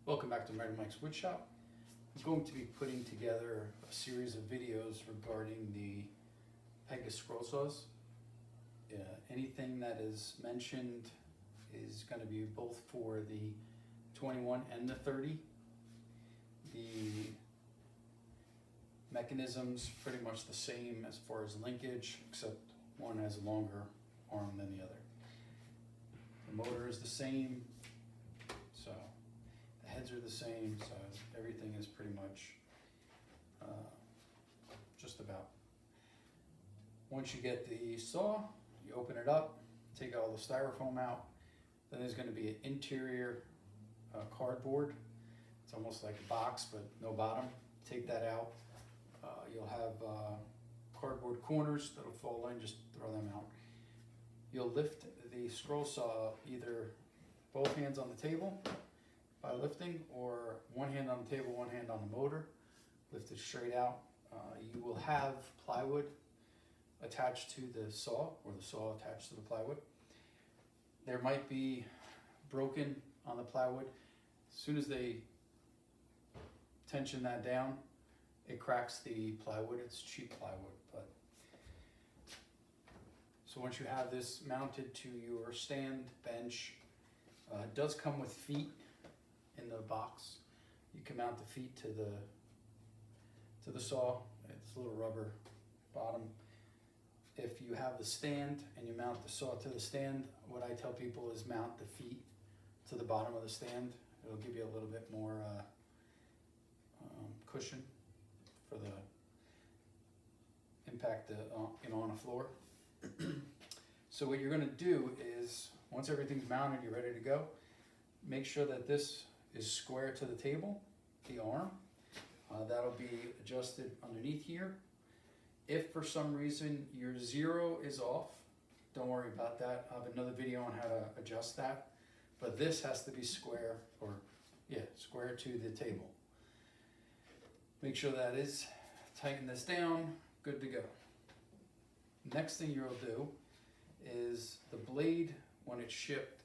Welcome back to Mike's Woodshop. I'm going to be putting together a series of videos regarding the Pegas scroll saws. Anything that is mentioned is going to be both for the 21 and the 30. The mechanism's pretty much the same as far as linkage, except one has a longer arm than the other. The motor is the same, so the heads are the same, so everything is pretty much just about. Once you get the saw, you open it up, take all the styrofoam out. Then there's going to be an interior cardboard. It's almost like a box, but no bottom. Take that out. You'll have cardboard corners that'll fall in, just throw them out. You'll lift the scroll saw either both hands on the table by lifting, or one hand on the table, one hand on the motor. Lift it straight out. You will have plywood attached to the saw, or the saw attached to the plywood. There might be broken on the plywood. As soon as they tension that down, it cracks the plywood. It's cheap plywood, but so once you have this mounted to your stand bench, it does come with feet in the box. You can mount the feet to the saw. It's a little rubber bottom. If you have the stand and you mount the saw to the stand, what I tell people is mount the feet to the bottom of the stand. It'll give you a little bit more cushion for the impact on the floor. So what you're going to do is, once everything's mounted, you're ready to go, make sure that this is square to the table, the arm. That'll be adjusted underneath here. If for some reason your zero is off, don't worry about that. I have another video on how to adjust that. But this has to be square, or square to the table. Make sure that is, tighten this down, good to go. Next thing you'll do is the blade, when it's shipped,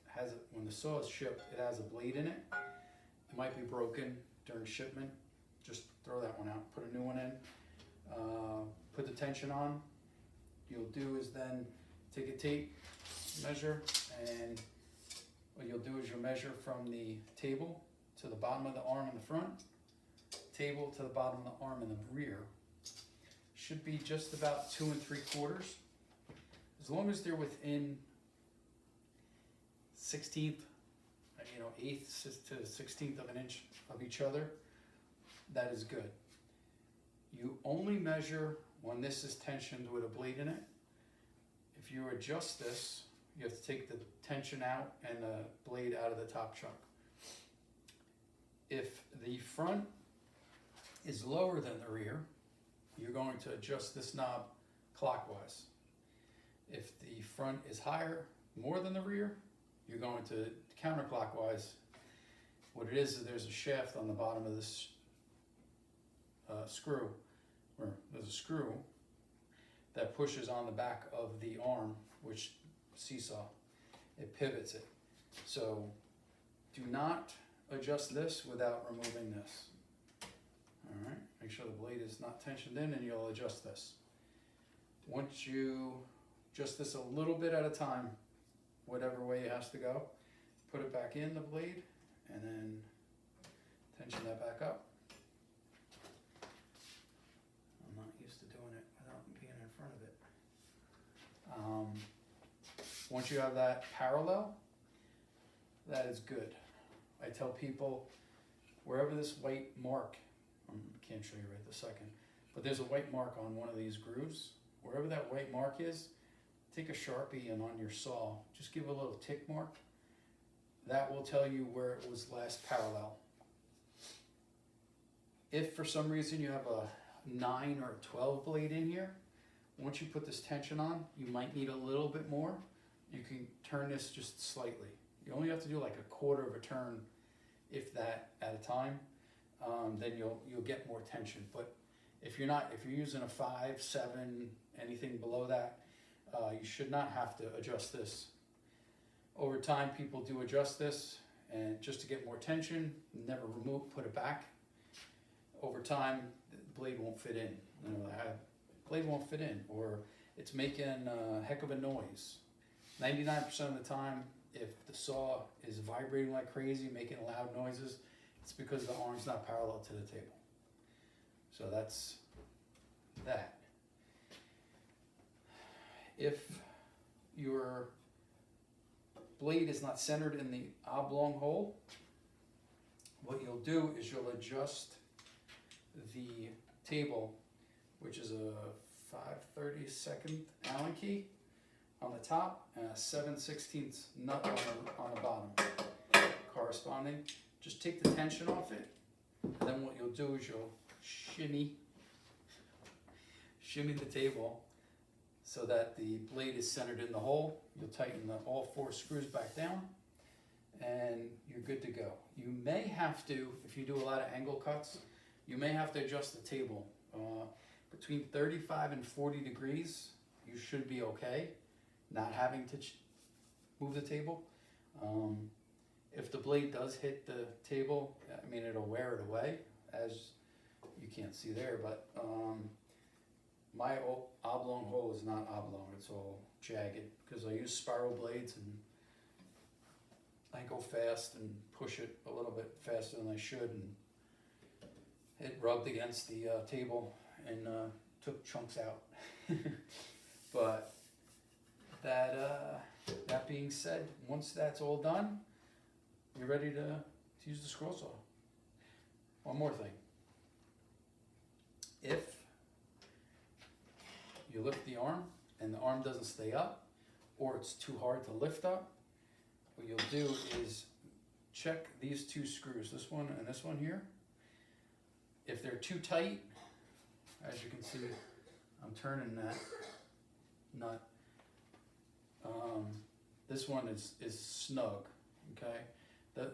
when the saw is shipped, it has a blade in it. It might be broken during shipment. Just throw that one out, put a new one in. Put the tension on. You'll do is then take a tape measure, and what you'll do is you'll measure from the table to the bottom of the arm in the front, table to the bottom of the arm in the rear. Should be just about 2 3/4. As long as they're within 1/16th, eighth to 1/16th of an inch of each other, that is good. You only measure when this is tensioned with a blade in it. If you adjust this, you have to take the tension out and the blade out of the top chuck. If the front is lower than the rear, you're going to adjust this knob clockwise. If the front is higher, more than the rear, you're going to counterclockwise. What it is there's a shaft on the bottom of this screw, or there's a screw that pushes on the back of the arm, which seesaw, it pivots it. So do not adjust this without removing this. All right, make sure the blade is not tensioned in, and you'll adjust this. Once you adjust this a little bit at a time, whatever way it has to go, put it back in the blade, and then tension that back up. I'm not used to doing it without being in front of it. Once you have that parallel, that is good. I tell people, wherever this white mark, I can't show you right this second, but there's a white mark on one of these grooves. Wherever that white mark is, take a Sharpie, and on your saw, just give a little tick mark. That will tell you where it was last parallel. If for some reason you have a 9 or a 12 blade in here, once you put this tension on, you might need a little bit more. You can turn this just slightly. You only have to do like a 1/4 of a turn, if that, at a time. Then you'll get more tension. But if you're using a 5, 7, anything below that, you should not have to adjust this. Over time, people do adjust this, and just to get more tension, never put it back. Over time, the blade won't fit in. You know, the blade won't fit in, or it's making a heck of a noise. 99% of the time, if the saw is vibrating like crazy, making loud noises, it's because the arm's not parallel to the table. So that's that. If your blade is not centered in the oblong hole, what you'll do is you'll adjust the table, which is a 5/32 Allen key on the top and a 7/16 nut on the bottom corresponding. Just take the tension off it, and then what you'll do is you'll shimmy the table so that the blade is centered in the hole. You'll tighten all 4 screws back down, and you're good to go. You may have to, if you do a lot of angle cuts, you may have to adjust the table. Between 35 and 40 degrees, you should be okay, not having to move the table. If the blade does hit the table, I mean, it'll wear it away, as you can't see there, but my oblong hole is not oblong, it's all jagged, because I use spiral blades and I go fast and push it a little bit faster than I should, and it rubbed against the table and took chunks out. But that being said, once that's all done, you're ready to use the scroll saw. One more thing. If you lift the arm and the arm doesn't stay up, or it's too hard to lift up, what you'll do is check these 2 screws, this one and this one here. If they're too tight, as you can see, I'm turning that nut. This one is snug, okay?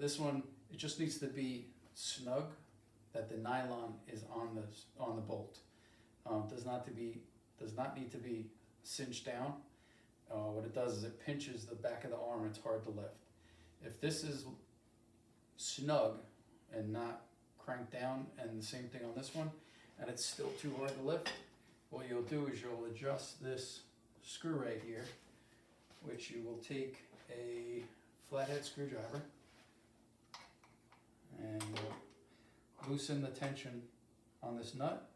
This one, it just needs to be snug, that the nylon is on the bolt. Does not need to be cinched down. What it does is it pinches the back of the arm. It's hard to lift. If this is snug and not cranked down, and the same thing on this one, and it's still too hard to lift, what you'll do is you'll adjust this screw right here, which you will take a flathead screwdriver and you'll loosen the tension on this nut.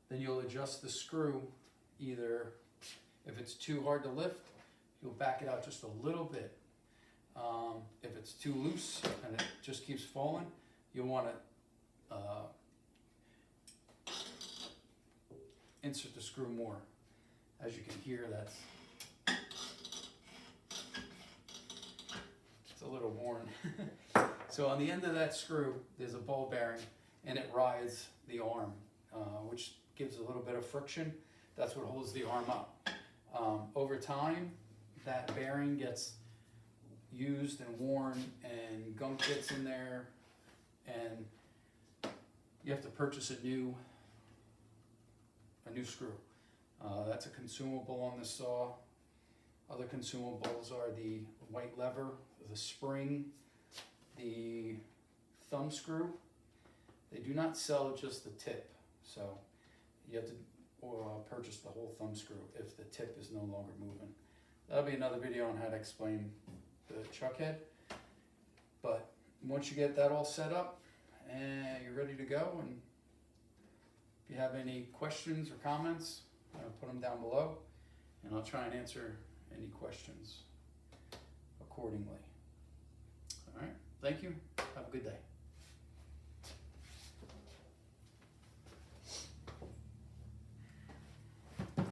Then you'll adjust the screw, either if it's too hard to lift, you'll back it out just a little bit. If it's too loose and it just keeps falling, you'll want to insert the screw more. As you can hear, it's a little worn. So on the end of that screw, there's a ball bearing, and it rides the arm, which gives a little bit of friction. That's what holds the arm up. Over time, that bearing gets used and worn, and gunk gets in there, and you have to purchase a new screw. That's a consumable on the saw. Other consumables are the white lever, the spring, the thumb screw. They do not sell just the tip, so you have to purchase the whole thumb screw if the tip is no longer moving. That'll be another video on how to explain the chuck head. But once you get that all set up and you're ready to go, and if you have any questions or comments, put them down below, and I'll try and answer any questions accordingly. All right, thank you. Have a good day.